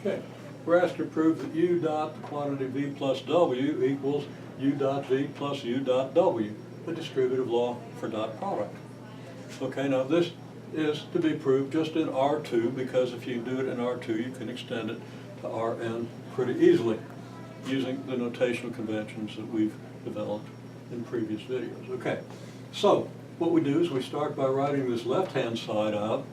Okay, Raster proved that U dot, the quantity V plus W equals U dot V plus U dot W, the distributive law for dot product. Okay, now this is to be proved just in R2, because if you do it in R2, you can extend it to Rn pretty easily using the notational conventions that we've developed in previous videos. Okay, so what we do is we start by writing this left-hand side out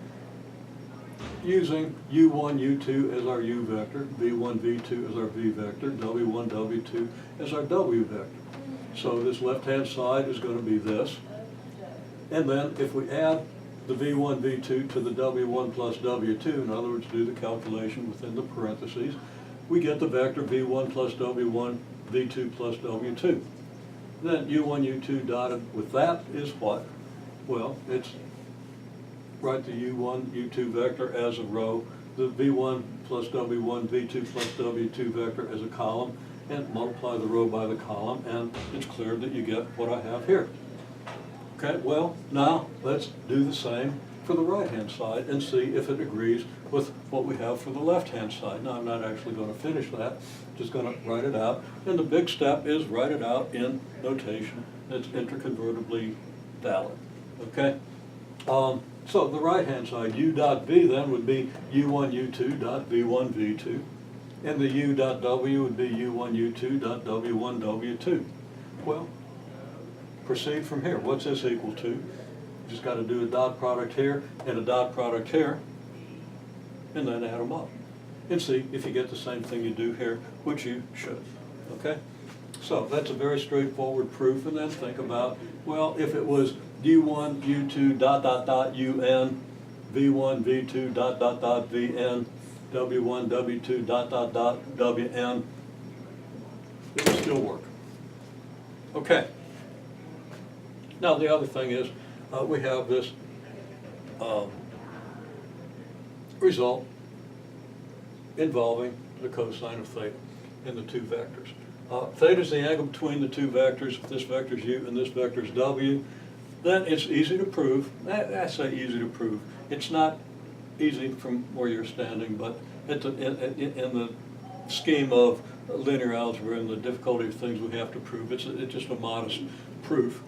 using U1, U2 as our U vector, V1, V2 as our V vector, W1, W2 as our W vector. So this left-hand side is going to be this. And then if we add the V1, V2 to the W1 plus W2, in other words, do the calculation within the parentheses, we get the vector V1 plus W1, V2 plus W2. Then U1, U2 dotted with that is what? Well, it's write the U1, U2 vector as a row, the V1 plus W1, V2 plus W2 vector as a column, and multiply the row by the column, and it's clear that you get what I have here. Okay, well, now let's do the same for the right-hand side and see if it agrees with what we have for the left-hand side. Now, I'm not actually going to finish that, just going to write it out. And the big step is write it out in notation that's interconvertibly valid. Okay? So the right-hand side, U dot V then would be U1, U2 dot V1, V2. And the U dot W would be U1, U2 dot W1, W2. Well, proceed from here. What's this equal to? You just got to do a dot product here and a dot product here, and then add them up. And see if you get the same thing you do here, which you should. Okay? So that's a very straightforward proof, and then think about, well, if it was U1, U2 dot dot dot UN, V1, V2 dot dot dot VN, W1, W2 dot dot dot WN, it would still work. Okay. Now the other thing is we have this result involving the cosine of theta in the two vectors. Theta is the angle between the two vectors. If this vector is U and this vector is W, then it's easy to prove. I say easy to prove. It's not easy from where you're standing, but in the scheme of linear algebra and the difficulty of things we have to prove, it's just a modest proof.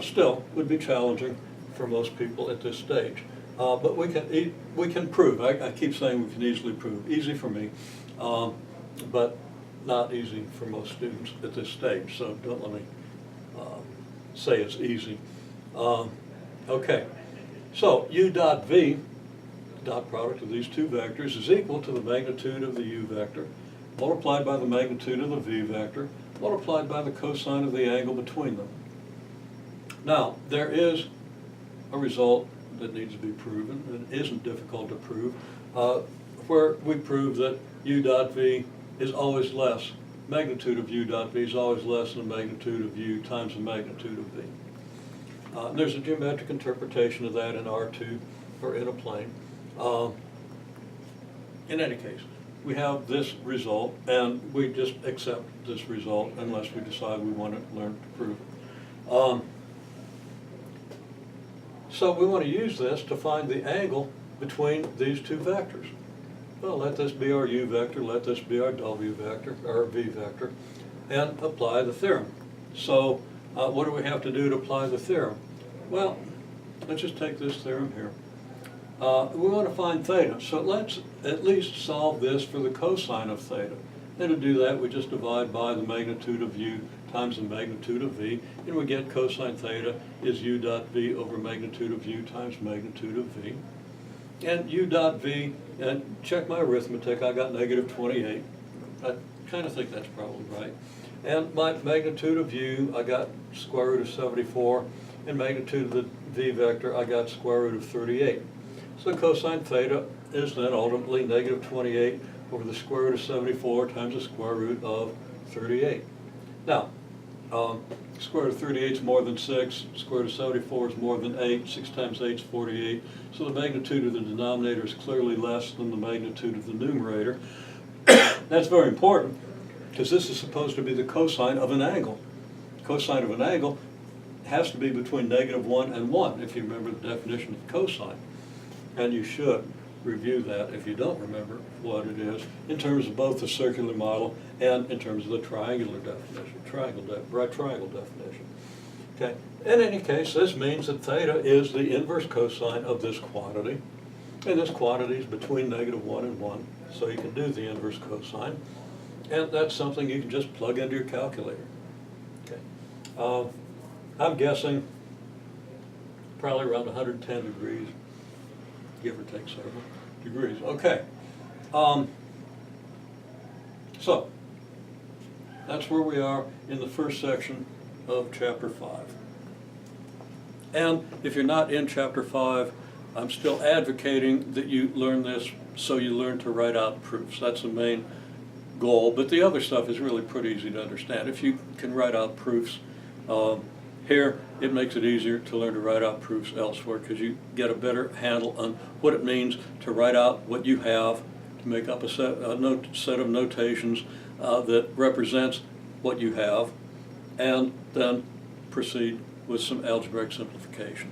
Still, would be challenging for most people at this stage. But we can prove. I keep saying we can easily prove. Easy for me, but not easy for most students at this stage. So don't let me say it's easy. Okay, so U dot V, dot product of these two vectors, is equal to the magnitude of the U vector multiplied by the magnitude of the V vector multiplied by the cosine of the angle between them. Now, there is a result that needs to be proven. It isn't difficult to prove, where we prove that U dot V is always less, magnitude of U dot V is always less than the magnitude of U times the magnitude of V. There's a geometric interpretation of that in R2 or in a plane. In any case, we have this result, and we just accept this result unless we decide we want to learn to prove it. So we want to use this to find the angle between these two vectors. Well, let this be our U vector, let this be our W vector, or V vector, and apply the theorem. So what do we have to do to apply the theorem? Well, let's just take this theorem here. We want to find theta, so let's at least solve this for the cosine of theta. And to do that, we just divide by the magnitude of U times the magnitude of V, and we get cosine theta is U dot V over magnitude of U times magnitude of V. And U dot V, and check my arithmetic, I got negative 28. I kind of think that's probably right. And my magnitude of U, I got square root of 74, and magnitude of the V vector, I got square root of 38. So cosine theta is then ultimately negative 28 over the square root of 74 times the square root of 38. Now, square root of 38 is more than 6, square root of 74 is more than 8, 6 times 8 is 48. So the magnitude of the denominator is clearly less than the magnitude of the numerator. That's very important, because this is supposed to be the cosine of an angle. Cosine of an angle has to be between -1 and 1, if you remember the definition of cosine. And you should. review that if you don't remember what it is in terms of both the circular model and in terms of the triangular definition, right triangle definition. Okay. In any case, this means that theta is the inverse cosine of this quantity, and this quantity is between -1 and 1, so you can do the inverse cosine, and that's something you can just plug into your calculator. Okay. I'm guessing probably around 110 degrees, give or take several degrees. Okay. So that's where we are in the first section of Chapter 5. And if you're not in Chapter 5, I'm still advocating that you learn this so you learn to write out proofs. That's the main goal, but the other stuff is really pretty easy to understand. If you can write out proofs here, it makes it easier to learn to write out proofs elsewhere because you get a better handle on what it means to write out what you have, to make up a set of notations that represents what you have, and then proceed with some algebraic simplification.